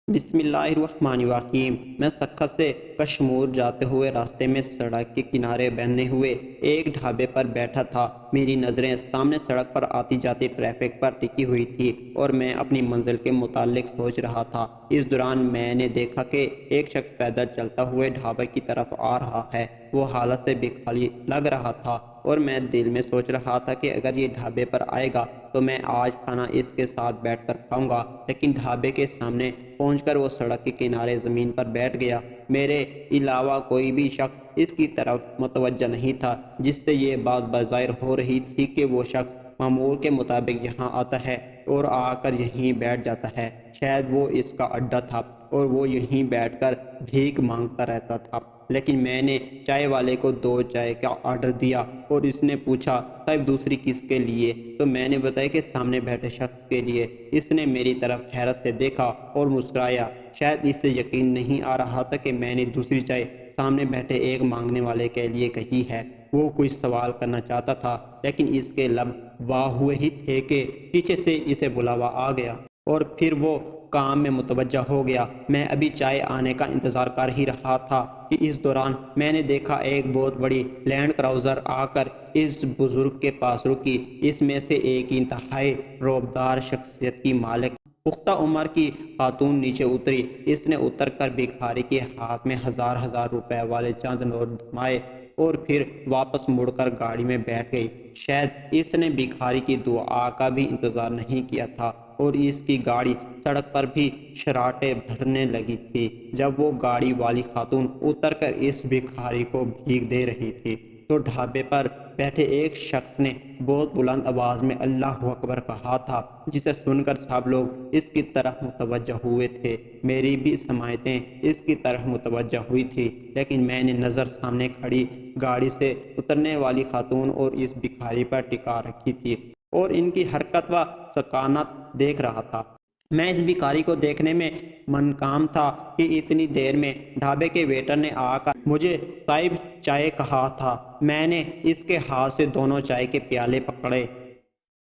بسم اللہ الرحمن الرحیم۔ میں سکھا سے کشمور جاتے ہوئے راستے میں سڑک کے کنارے بنے ہوئے ایک ڈھابے پر بیٹھا تھا۔ میری نظریں سامنے سڑک پر آتی جاتی ٹریفک پر ٹکی ہوئی تھی اور میں اپنی منزل کے متعلق سوچ رہا تھا۔ اس دوران میں نے دیکھا کہ ایک شخص پیدل چلتا ہوئے ڈھابے کی طرف آ رہا ہے۔ وہ حالت سے بھی خالی لگ رہا تھا اور میں دل میں سوچ رہا تھا کہ اگر یہ ڈھابے پر آئے گا تو میں آج کھانا اس کے ساتھ بیٹھ کر کھاؤں گا۔ لیکن ڈھابے کے سامنے پہنچ کر وہ سڑک کے کنارے زمین پر بیٹھ گیا۔ میرے علاوہ کوئی بھی شخص اس کی طرف متوجہ نہیں تھا، جس سے یہ بات بظاہر ہو رہی تھی کہ وہ شخص معمول کے مطابق یہاں آتا ہے اور آ کر یہیں بیٹھ جاتا ہے۔ شاید وہ اس کا اڈا تھا اور وہ یہیں بیٹھ کر بھیک مانگتا رہتا تھا۔ لیکن میں نے چائے والے کو 2 چائے کا آرڈر دیا اور اس نے پوچھا، صاحب دوسری کس کے لیے؟ تو میں نے بتایا کہ سامنے بیٹھے شخص کے لیے۔ اس نے میری طرف حیرت سے دیکھا اور مسکرایا۔ شاید اس سے یقین نہیں آ رہا تھا کہ میں نے دوسری چائے سامنے بیٹھے ایک مانگنے والے کے لیے کہی ہے۔ وہ کوئی سوال کرنا چاہتا تھا لیکن اس کے لب واہ ہوئے ہی تھے کہ پیچھے سے اسے بلاوا آ گیا اور پھر وہ کام میں متوجہ ہو گیا۔ میں ابھی چائے آنے کا انتظار کر ہی رہا تھا کہ اس دوران میں نے دیکھا ایک بہت بڑی لینڈ کراؤزر آ کر اس بزرگ کے پاس رکی۔ اس میں سے ایک انتہائی رعبدار شخصیت کی مالک پختہ عمر کی خاتون نیچے اتری۔ اس نے اتر کر بھکاری کے ہاتھ میں ہزار ہزار روپے والے چند نوٹ تھمائے اور پھر واپس مڑ کر گاڑی میں بیٹھ گئی۔ شاید اس نے بھکاری کی دعا کا بھی انتظار نہیں کیا تھا اور اس کی گاڑی سڑک پر بھی شراٹیں بھرنے لگی تھی جب وہ گاڑی والی خاتون اتر کر اس بھکاری کو بھیک دے رہی تھی۔ تو ڈھابے پر بیٹھے ایک شخص نے بہت بلند آواز میں اللہ اکبر کہا تھا، جسے سن کر سب لوگ اس کی طرف متوجہ ہوئے تھے۔ میری بھی سماعتیں اس کی طرف متوجہ ہوئی تھی، لیکن میں نے نظر سامنے کھڑی گاڑی سے اترنے والی خاتون اور اس بھکاری پر ٹکا رکھی تھی اور ان کی حرکت و سکانت دیکھ رہا تھا۔ میں اس بھکاری کو دیکھنے میں منکام تھا کہ اتنی دیر میں ڈھابے کے ویٹر نے آ کر مجھے صاحب چائے کہا تھا۔ میں نے اس کے ہاتھ سے دونوں چائے کے پیالے پکڑے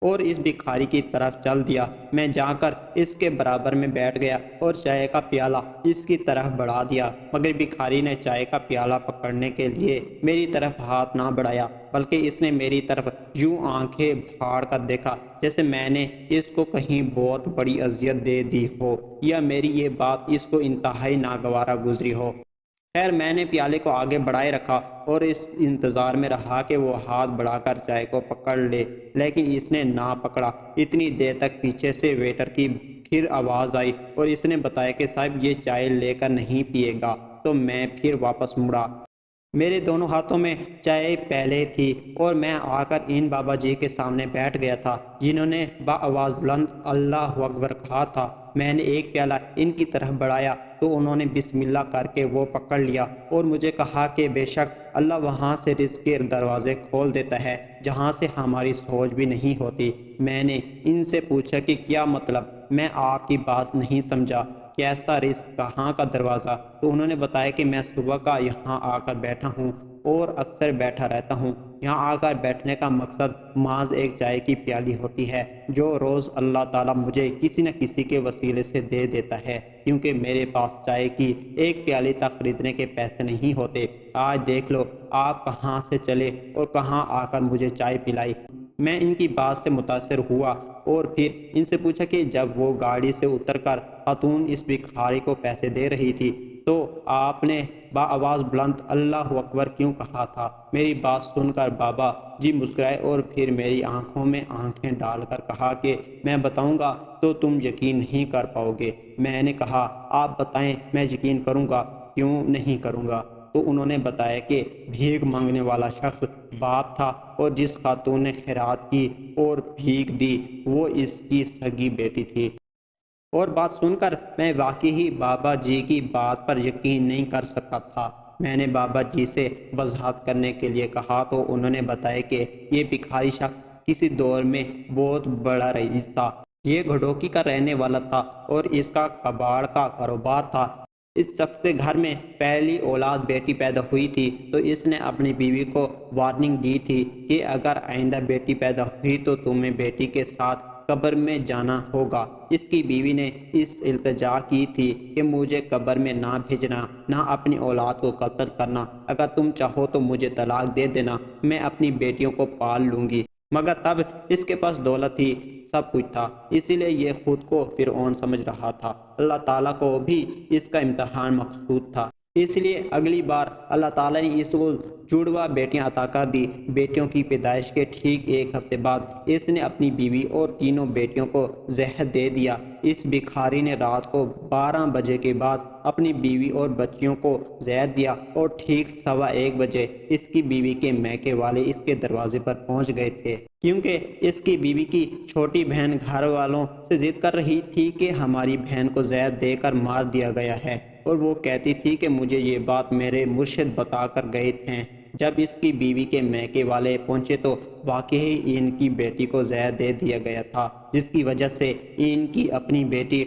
اور اس بھکاری کی طرف چل دیا۔ میں جا کر اس کے برابر میں بیٹھ گیا اور چائے کا پیالہ اس کی طرف بڑھا دیا، مگر بھکاری نے چائے کا پیالہ پکڑنے کے لیے میری طرف ہاتھ نہ بڑھایا، بلکہ اس نے میری طرف یوں آنکھیں پھاڑ کر دیکھا جیسے میں نے اس کو کہیں بہت بڑی اذیت دے دی ہو یا میری یہ بات اس کو انتہائی ناگوارا گزری ہو۔ خیر میں نے پیالے کو آگے بڑھائے رکھا اور اس انتظار میں رہا کہ وہ ہاتھ بڑھا کر چائے کو پکڑ لے، لیکن اس نے نہ پکڑا۔ اتنی دیر تک پیچھے سے ویٹر کی پھر آواز آئی اور اس نے بتایا کہ صاحب یہ چائے لے کر نہیں پیے گا۔ تو میں پھر واپس مڑا۔ میرے دونوں ہاتھوں میں چائے پہلے تھی اور میں آ کر ان بابا جی کے سامنے بیٹھ گیا تھا جنہوں نے بآواز بلند اللہ اکبر کہا تھا۔ میں نے ایک پیالہ ان کی طرف بڑھایا تو انہوں نے بسم اللہ کر کے وہ پکڑ لیا اور مجھے کہا کہ بے شک اللہ وہاں سے رزق کے دروازے کھول دیتا ہے جہاں سے ہماری سوچ بھی نہیں ہوتی۔ میں نے ان سے پوچھا کہ کیا مطلب؟ میں آپ کی بات نہیں سمجھا، کیسا رزق، کہاں کا دروازہ؟ تو انہوں نے بتایا کہ میں صبح کا یہاں آ کر بیٹھا ہوں اور اکثر بیٹھا رہتا ہوں۔ یہاں آ کر بیٹھنے کا مقصد محض ایک چائے کی پیالی ہوتی ہے جو روز اللہ تعالیٰ مجھے کسی نہ کسی کے وسیلے سے دے دیتا ہے، کیونکہ میرے پاس چائے کی ایک پیالی تک خریدنے کے پیسے نہیں ہوتے۔ آج دیکھ لو آپ کہاں سے چلے اور کہاں آ کر مجھے چائے پلائی۔ میں ان کی بات سے متاثر ہوا اور پھر ان سے پوچھا کہ جب وہ گاڑی سے اتر کر خاتون اس بھکاری کو پیسے دے رہی تھی تو آپ نے بآواز بلند اللہ اکبر کیوں کہا تھا؟ میری بات سن کر بابا جی مسکرائے اور پھر میری آنکھوں میں آنکھیں ڈال کر کہا کہ میں بتاؤں گا تو تم یقین نہیں کر پاؤ گے۔ میں نے کہا آپ بتائیں، میں یقین کروں گا، کیوں نہیں کروں گا؟ تو انہوں نے بتایا کہ بھیک مانگنے والا شخص باپ تھا اور جس خاتون نے خیرات کی اور بھیک دی وہ اس کی سگی بیٹی تھی۔ اور بات سن کر میں واقعی بابا جی کی بات پر یقین نہیں کر سکا تھا۔ میں نے بابا جی سے وضاحت کرنے کے لیے کہا تو انہوں نے بتایا کہ یہ بھکاری شخص کسی دور میں بہت بڑا رئیس تھا۔ یہ گھڈوکی کا رہنے والا تھا اور اس کا کباڑ کا کاروبار تھا۔ اس شخص کے گھر میں پہلی اولاد بیٹی پیدا ہوئی تھی تو اس نے اپنی بیوی کو وارننگ دی تھی کہ اگر آئندہ بیٹی پیدا ہوئی تو تمہیں بیٹی کے ساتھ قبر میں جانا ہوگا۔ اس کی بیوی نے اس التجا کی تھی کہ مجھے قبر میں نہ بھیجنا، نہ اپنی اولاد کو قتل کرنا، اگر تم چاہو تو مجھے طلاق دے دینا، میں اپنی بیٹیوں کو پال لوں گی۔ مگر تب اس کے پاس دولت تھی، سب کچھ تھا، اسی لیے یہ خود کو فرعون سمجھ رہا تھا۔ اللہ تعالیٰ کو بھی اس کا امتحان مقصود تھا، اس لیے اگلی بار اللہ تعالیٰ نے اس کو جڑواں بیٹیاں عطا کر دی۔ بیٹیوں کی پیدائش کے ٹھیک ایک ہفتے بعد اس نے اپنی بیوی اور تینوں بیٹیوں کو زہر دے دیا۔ اس بھکاری نے رات کو 12 بجے کے بعد اپنی بیوی اور بچیوں کو زہر دیا اور ٹھیک 1:15 بجے اس کی بیوی کے میکے والے اس کے دروازے پر پہنچ گئے تھے، کیونکہ اس کی بیوی کی چھوٹی بہن گھر والوں سے ضد کر رہی تھی کہ ہماری بہن کو زہر دے کر مار دیا گیا ہے، اور وہ کہتی تھی کہ مجھے یہ بات میرے مرشد بتا کر گئے تھے۔ جب اس کی بیوی کے میکے والے پہنچے تو واقعی ان کی بیٹی کو زہر دے دیا گیا تھا، جس کی وجہ سے ان کی اپنی بیٹی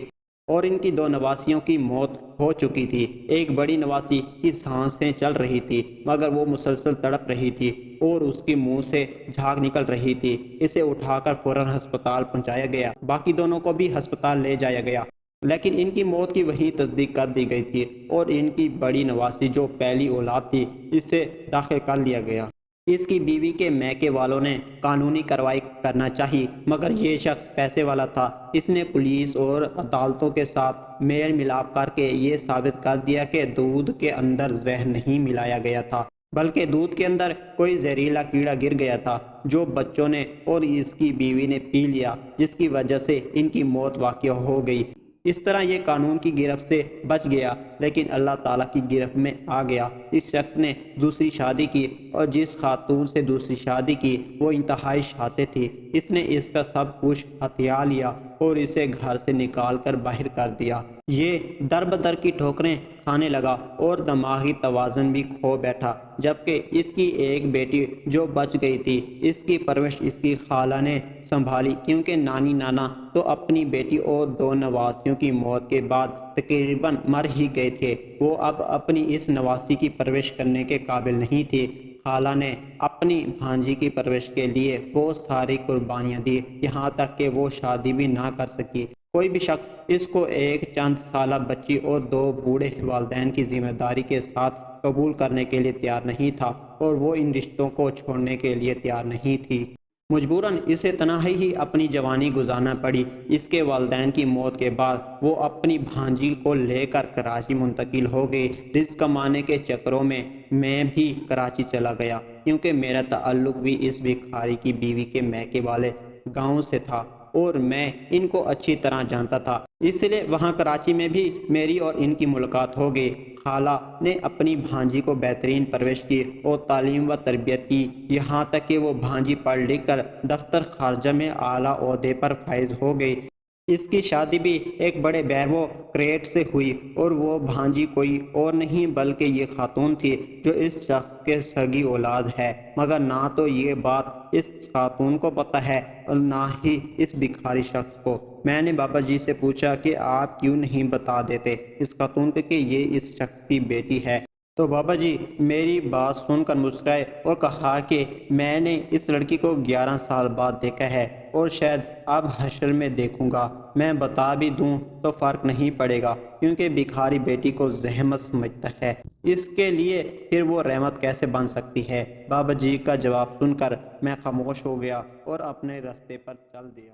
اور ان کی 2 نواسیوں کی موت ہو چکی تھی۔ ایک بڑی نواسی کی سانسیں چل رہی تھی مگر وہ مسلسل تڑپ رہی تھی اور اس کے منہ سے جھاگ نکل رہی تھی۔ اسے اٹھا کر فوراً ہسپتال پہنچایا گیا، باقی دونوں کو بھی ہسپتال لے جایا گیا، لیکن ان کی موت کی وہیں تصدیق کر دی گئی تھی اور ان کی بڑی نواسی جو پہلی اولاد تھی اسے داخل کر لیا گیا۔ اس کی بیوی کے میکے والوں نے قانونی کارروائی کرنا چاہی مگر یہ شخص پیسے والا تھا۔ اس نے پولیس اور عدالتوں کے ساتھ میل ملاپ کر کے یہ ثابت کر دیا کہ دودھ کے اندر زہر نہیں ملایا گیا تھا، بلکہ دودھ کے اندر کوئی زہریلا کیڑا گر گیا تھا جو بچوں نے اور اس کی بیوی نے پی لیا، جس کی وجہ سے ان کی موت واقع ہو گئی۔ اس طرح یہ قانون کی گرفت سے بچ گیا، لیکن اللہ تعالیٰ کی گرفت میں آ گیا۔ اس شخص نے دوسری شادی کی اور جس خاتون سے دوسری شادی کی وہ انتہائی شاطر تھی۔ اس نے اس کا سب کچھ ہتھیا لیا اور اسے گھر سے نکال کر باہر کر دیا۔ یہ در بدر کی ٹھوکریں کھانے لگا اور دماغی توازن بھی کھو بیٹھا، جبکہ اس کی ایک بیٹی جو بچ گئی تھی اس کی پرورش اس کی خالہ نے سنبھالی، کیونکہ نانی نانا تو اپنی بیٹی اور 2 نواسیوں کی موت کے بعد تقریباً مر ہی گئے تھے، وہ اب اپنی اس نواسی کی پرورش کرنے کے قابل نہیں تھی۔ خالہ نے اپنی بھانجی کی پرورش کے لیے بہت ساری قربانیاں دی، یہاں تک کہ وہ شادی بھی نہ کر سکی۔ کوئی بھی شخص اس کو ایک چند سالہ بچی اور 2 بوڑھے والدین کی ذمہ داری کے ساتھ قبول کرنے کے لیے تیار نہیں تھا، اور وہ ان رشتوں کو چھوڑنے کے لیے تیار نہیں تھی۔ مجبوراً اسے تنہائی ہی اپنی جوانی گزارنا پڑی۔ اس کے والدین کی موت کے بعد وہ اپنی بھانجی کو لے کر کراچی منتقل ہو گئی۔ رزق کمانے کے چکروں میں بھی کراچی چلا گیا، کیونکہ میرا تعلق بھی اس بھکاری کی بیوی کے میکے والے گاؤں سے تھا اور میں ان کو اچھی طرح جانتا تھا، اس لیے وہاں کراچی میں بھی میری اور ان کی ملاقات ہو گئی۔ خالہ نے اپنی بھانجی کو بہترین پرورش کی اور تعلیم و تربیت کی، یہاں تک کہ وہ بھانجی پڑھ لکھ کر دفتر خارجہ میں اعلیٰ عہدے پر فائز ہو گئی۔ اس کی شادی بھی ایک بڑے بیوروکریٹ سے ہوئی اور وہ بھانجی کوئی اور نہیں بلکہ یہ خاتون تھی جو اس شخص کے سگی اولاد ہے، مگر نہ تو یہ بات اس خاتون کو پتہ ہے اور نہ ہی اس بھکاری شخص کو۔ میں نے بابا جی سے پوچھا کہ آپ کیوں نہیں بتا دیتے اس خاتون کو کہ یہ اس شخص کی بیٹی ہے، تو بابا جی میری بات سن کر مسکرائے اور کہا کہ میں نے اس لڑکی کو 11 سال بعد دیکھا ہے اور شاید اب حشر میں دیکھوں گا۔ میں بتا بھی دوں تو فرق نہیں پڑے گا، کیونکہ بھکاری بیٹی کو زحمت سمجھتا ہے، اس کے لیے پھر وہ رحمت کیسے بن سکتی ہے۔ بابا جی کا جواب سن کر میں خاموش ہو گیا اور اپنے راستے پر چل دیا۔